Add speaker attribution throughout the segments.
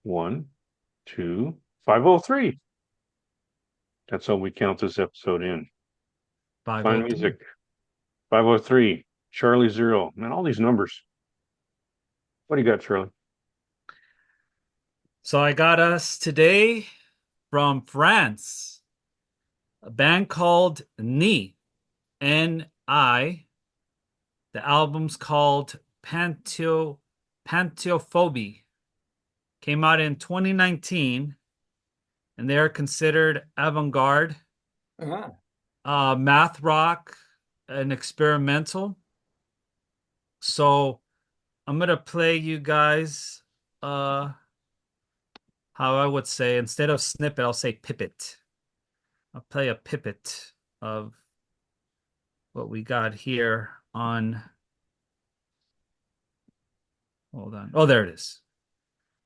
Speaker 1: 1, 2, 503. That's how we count this episode in. Find
Speaker 2: 503.
Speaker 1: music. 503. Charlie 0. Man, all these numbers. What do you got, Charlie?
Speaker 2: So I got us today from France, a band called Ni, N-I. The album's called Pantheophobie. Came out in 2019, and they are considered avant-garde,
Speaker 3: Ah,
Speaker 2: math rock, and experimental. So I'm gonna play you guys how I would say instead of snippet, I'll say pipit. I'll play a pipit of what we got here on. Hold on. Oh, there it is.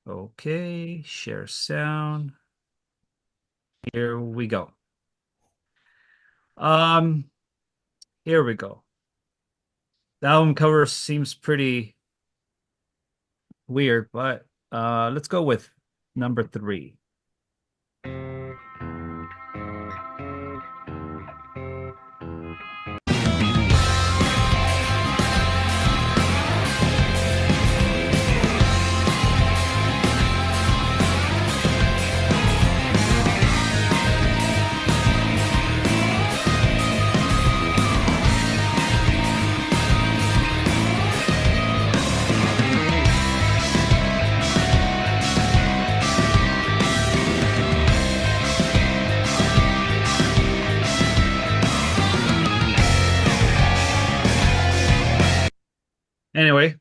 Speaker 2: Okay, share sound. Here we go. Um, Here we go. The album cover seems pretty weird, but let's go with number 3. Anyway,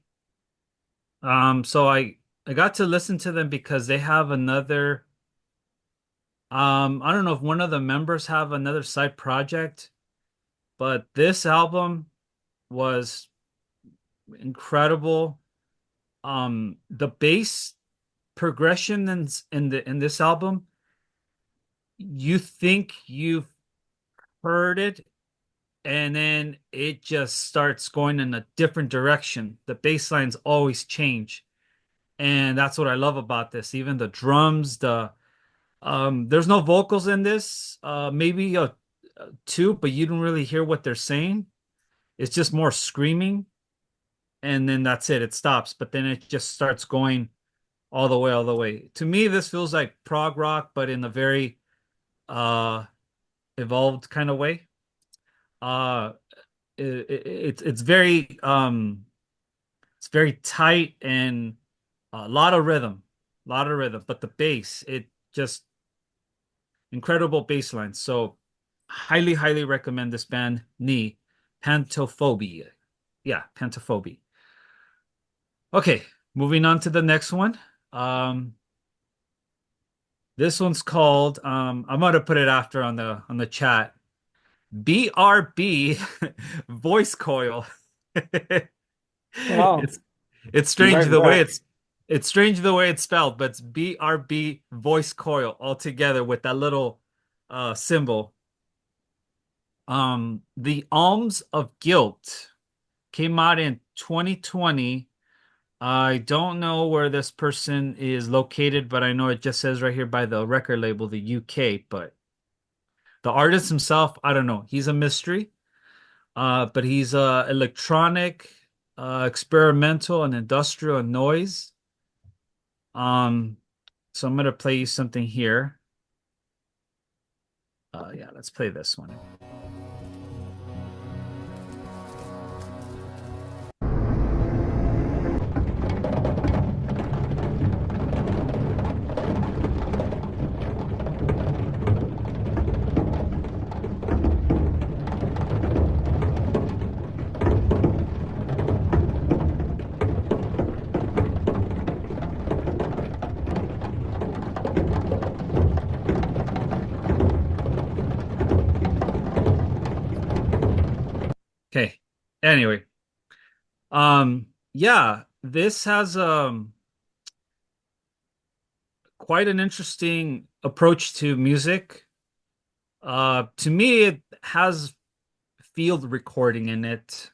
Speaker 2: so I got to listen to them because they have another I don't know if one of the members have another side project, but this album was incredible. The bass progression in this album, you think you've heard it, and then it just starts going in a different direction. The bass lines always change, and that's what I love about this. Even the drums, there's no vocals in this. Maybe two, but you don't really hear what they're saying. It's just more screaming, and then that's it. It stops, but then it just starts going all the way, all the way. To me, this feels like prog rock, but in a very uh evolved kind of way. Uh it's very tight and a lot of rhythm, but the bass, it just incredible bass lines. So highly, highly recommend this band, Ni, Pantophobia. Yeah, Pantophobia. Okay, moving on to the next one. Um, this one's called I'm gonna put it after on the chat. BRB voice coil.
Speaker 3: oh,
Speaker 2: It's it's strange
Speaker 3: right,
Speaker 2: the way
Speaker 3: right.
Speaker 2: it's strange the way it's spelled, but it's BRB voice coil all together with that little symbol. The Alms of Guilt came out in 2020. I don't know where this person is located, but I know it just says right here by the record label, the UK. But the artist himself, I don't know. He's a mystery. But he's electronic, experimental, and industrial noise. Um, so I'm gonna play you something here. Yeah, let's play this one. Okay. Anyway, yeah, this has quite an interesting approach to music. To me, it has field recording in it.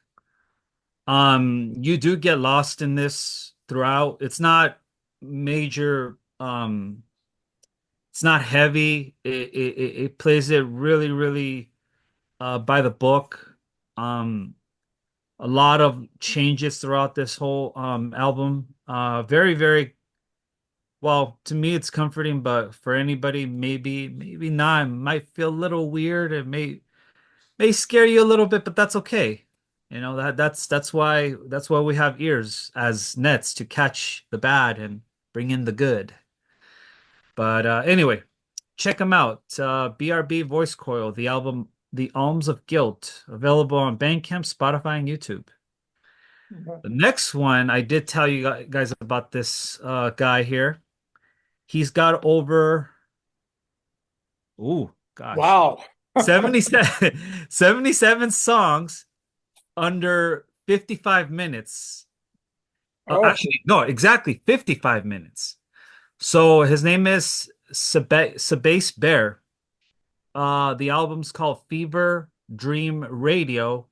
Speaker 2: You do get lost in this throughout. It's not major It's not heavy. It plays it really, really by the book. Um, a lot of changes throughout this whole album. Very, very well, to me it's comforting, but for anybody, maybe not. It might feel a little weird. It may scare you a little bit, but that's okay. You know, that's why we have ears as nets to catch the bad and bring in the good. But anyway, check them out. BRB Voice Coil, the album The Alms of Guilt, available on Bandcamp, Spotify, and YouTube. The next one, I did tell you guys about this guy here. He's got over, ooh, gosh,
Speaker 3: Wow.
Speaker 2: 77, 77 songs under 55 minutes.
Speaker 3: Oh,
Speaker 2: Actually, no, exactly 55 minutes. So his name is Sbassbear. The album's called Fever Dream Radio,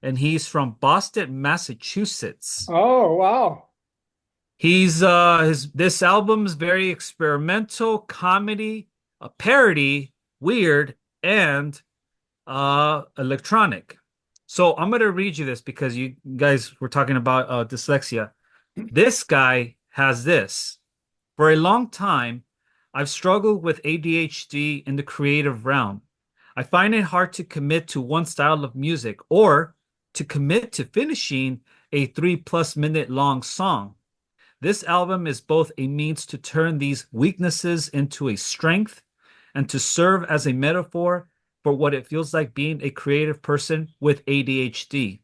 Speaker 2: and he's from Boston, Massachusetts.
Speaker 3: oh, wow.
Speaker 2: He's his this album's very experimental, comedy, a parody, weird, and electronic. So I'm gonna read you this because you guys were talking about dyslexia. This guy has this. For a long time, I've struggled with ADHD in the creative realm. I find it hard to commit to one style of music or to commit to finishing a 3+ minute long song. This album is both a means to turn these weaknesses into a strength and to serve as a metaphor for what it feels like being a creative person with ADHD.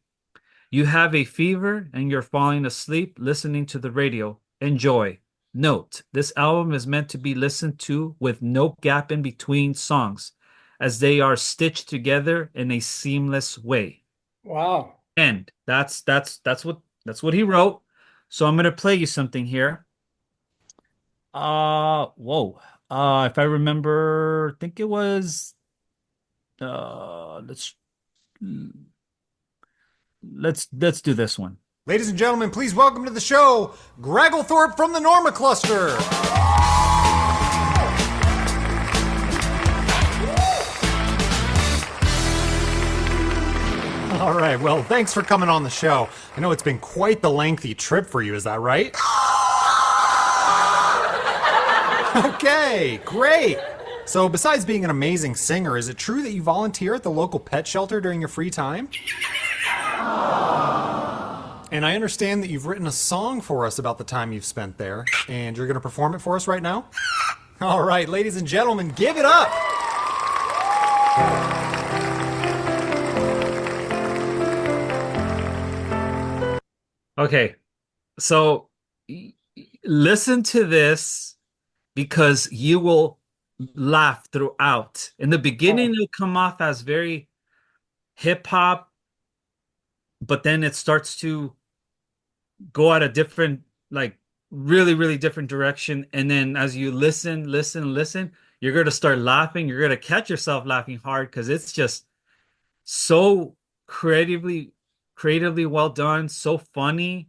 Speaker 2: You have a fever and you're falling asleep listening to the radio. Enjoy. Note, this album is meant to be listened to with no gap in between songs, as they are stitched together in a seamless way.
Speaker 3: Wow.
Speaker 2: And that's what he wrote. So I'm gonna play you something here. Whoa. If I remember, I think it was let's do this one.
Speaker 4: Ladies and gentlemen, please welcome to the show, Gragglethorpe from the Norma Cluster. All right, well, thanks for coming on the show. I know it's been quite the lengthy trip for you, is that right? Okay, great. So besides being an amazing singer, is it true that you volunteer at the local pet shelter during your free time? And I understand that you've written a song for us about the time you've spent there, and you're going to perform it for us right now? All right, ladies and gentlemen, give it up!
Speaker 2: Okay, so listen to this because you will laugh throughout. In the beginning,
Speaker 3: Oh,
Speaker 2: it'll come off as very hip hop, but then it starts to go at a different, like really, really different direction. And then as you listen, you're going to start laughing. You're going to catch yourself laughing hard because it's just so creatively well done, so funny.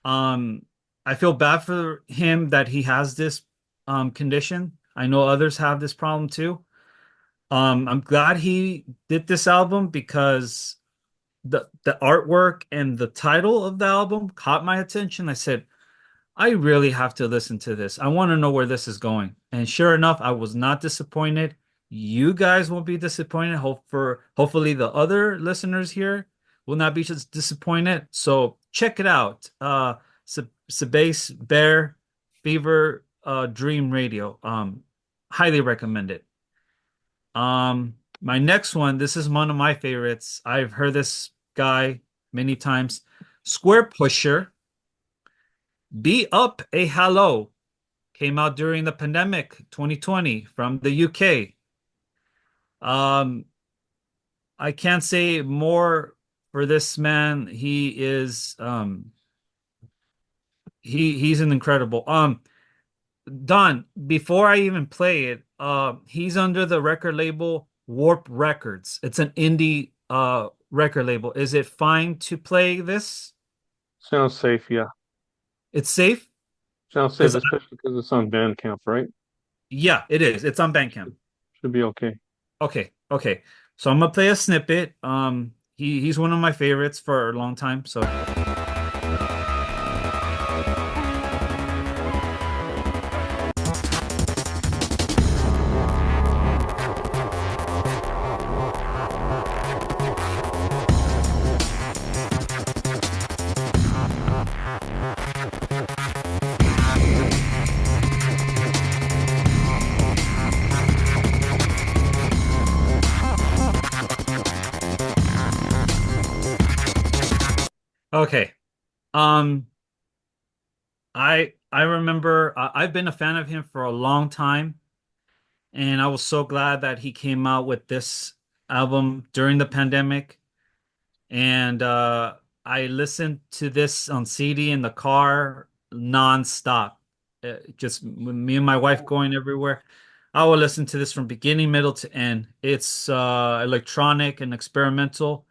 Speaker 2: Um, I feel bad for him that he has this condition. I know others have this problem too. I'm glad he did this album because the artwork and the title of the album caught my attention. I said, I really have to listen to this. I want to know where this is going. And sure enough, I was not disappointed. You guys won't be disappointed. Hopefully the other listeners here will not be just disappointed. So check it out. Sbassbear Fever Dream Radio. Highly recommend it. My next one, this is one of my favorites. I've heard this guy many times. Squarepusher. Be Up a Hello came out during the pandemic 2020 from the UK. I can't say more for this man. He's an incredible. Don, before I even play it, he's under the record label Warp Records. It's an indie record label. Is it fine to play this?
Speaker 1: Sounds safe, yeah.
Speaker 2: It's safe?
Speaker 1: Sounds safe, especially because it's on Bandcamp, right?
Speaker 2: Yeah, it is. It's on Bandcamp.
Speaker 1: Should be okay.
Speaker 2: Okay. So I'm gonna play a snippet. He's one of my favorites for a long time. So okay. Um, I remember I've been a fan of him for a long time, and I was so glad that he came out with this album during the pandemic. And I listened to this on CD in the car nonstop. Just me and my wife going everywhere. I will listen to this from beginning, middle to end. It's electronic and experimental.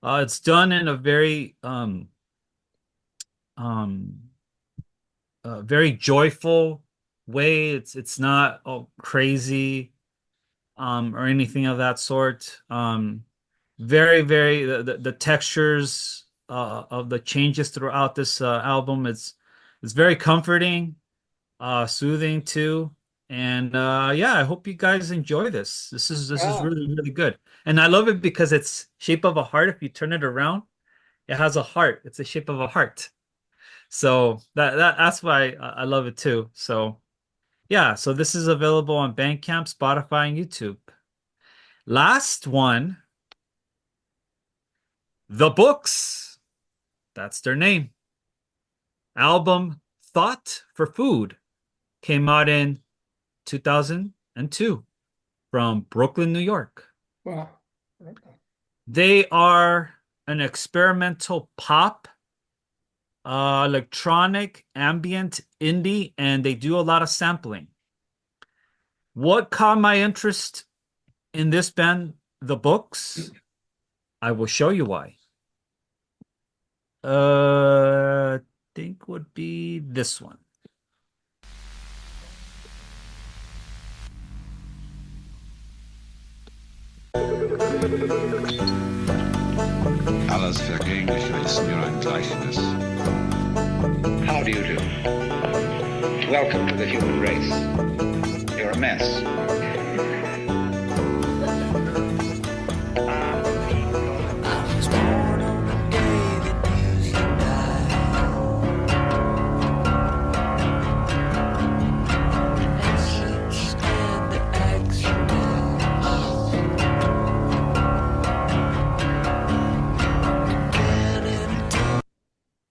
Speaker 2: It's done in a um, very joyful way. It's not crazy or anything of that sort. Very the textures of the changes throughout this album it's very comforting, soothing too. And yeah, I hope you guys enjoy this. This is
Speaker 3: Yeah.
Speaker 2: really good. And I love it because it's shape of a heart. If you turn it around, it has a heart. It's the shape of a heart. So that's why I love it too. So yeah, so this is available on Bandcamp, Spotify, and YouTube. Last one, The Books. That's their name. Album Thought for Food came out in 2002 from Brooklyn, New York.
Speaker 3: Wow.
Speaker 2: They are an experimental pop, electronic, ambient, indie, and they do a lot of sampling. What caught my interest in this band, The Books? I will show you why. I think would be this one.
Speaker 5: Alles Vergängliche ist mir ein Gleichnis.
Speaker 6: How do you do? Welcome to the human race. You're a mess.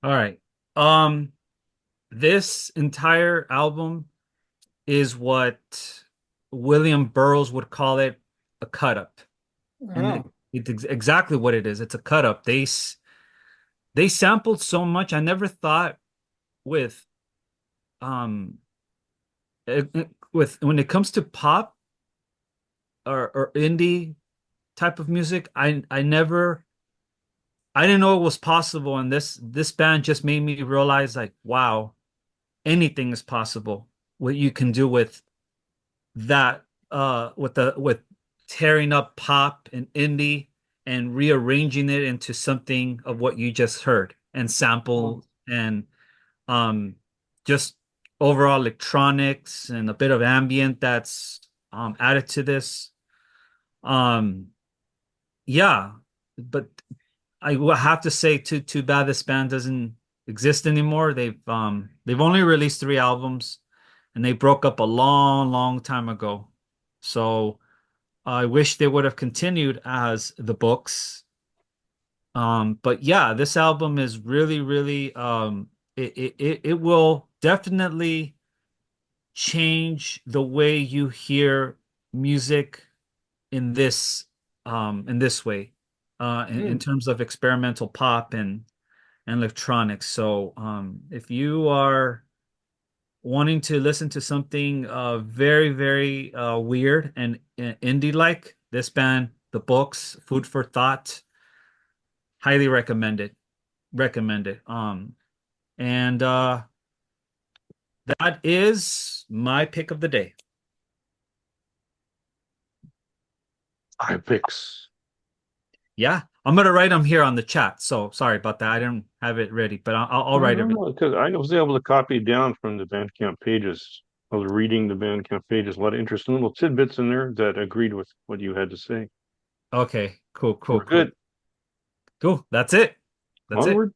Speaker 2: All right. This entire album is what William Burroughs would call it, a cut up. And
Speaker 3: Oh,
Speaker 2: it's exactly what it is. It's a cut up. They sampled so much. I never thought with um with when it comes to pop or indie type of music, I didn't know it was possible, and this band just made me realize like, wow, anything is possible. What you can do with that, with tearing up pop and indie and rearranging it into something of what you just heard and sample and um just overall electronics and a bit of ambient that's added to this. Um, yeah, but I will have to say too bad this band doesn't exist anymore. They've only released 3 albums and they broke up a long time ago. So I wish they would have continued as the Books. But yeah, this album is really it will definitely change the way you hear music in this way in terms of experimental pop and electronics. So if you are wanting to listen to something very weird and indie like, this band, The Books, Food for Thought, highly recommend it. And That is my pick of the day.
Speaker 1: 5 picks.
Speaker 2: Yeah, I'm gonna write them here on the chat. So sorry about that. I didn't have it ready, but I'll write it.
Speaker 1: Because I was able to copy it down from the Bandcamp pages. I was reading the Bandcamp pages. A lot of interesting little tidbits in there that agreed with what you had to say.
Speaker 2: Okay, cool.
Speaker 1: We're good.
Speaker 2: Cool. That's it. That's it.
Speaker 1: Onward.